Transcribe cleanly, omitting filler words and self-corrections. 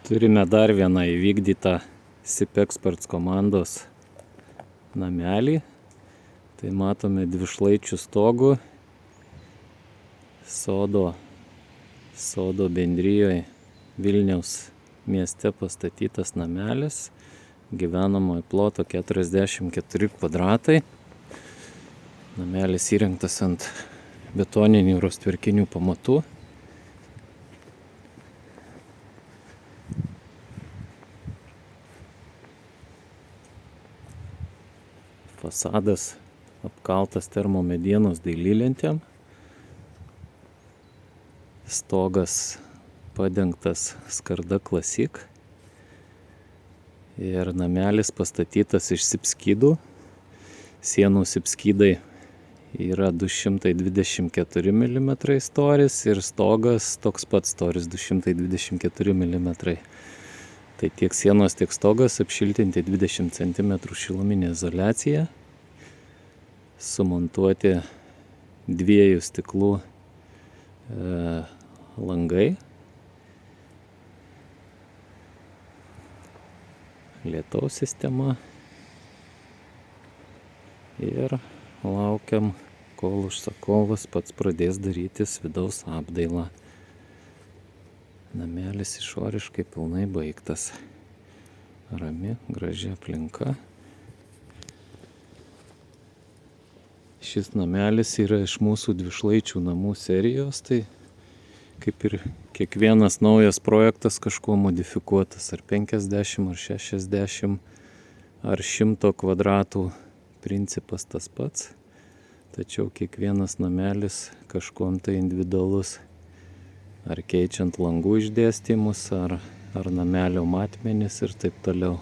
Turime dar vieną įvykdytą SIP Experts komandos namelį. Tai matome dvišlaičių stogų sodo bendrijoje Vilniaus mieste pastatytas namelis. Gyvenamojo ploto 44 kvadratai. Namelis įrengtas ant betoninių rostverkinių pamatų. Fasadas apkaltas termomedienos dailylentėm. Stogas padengtas skarda Classic. Ir namelis pastatytas iš SIP skydų. Sienų SIP skydai yra 224 mm storis ir stogas toks pats storis 224 mm. Tai tiek sienos, tiek stogas apšiltinti 20 cm šiluminė izoliacija. Sumontuoti 2 stiklų langai. Lietaus sistema. Ir laukiam, kol užsakovas pats pradės darytis vidaus apdailą. Namelis išoriškai pilnai baigtas. Rami, graži aplinka. Šis namelis yra iš mūsų dvišlaičių namų serijos, tai kaip ir kiekvienas naujas projektas kažkuo modifikuotas, ar 50, ar 60, ar 100 kvadratų, principas tas pats. Tačiau kiekvienas namelis kažkuom tai individualus. Ar keičiant langų išdėstymus, ar namelio matmenis ir taip toliau.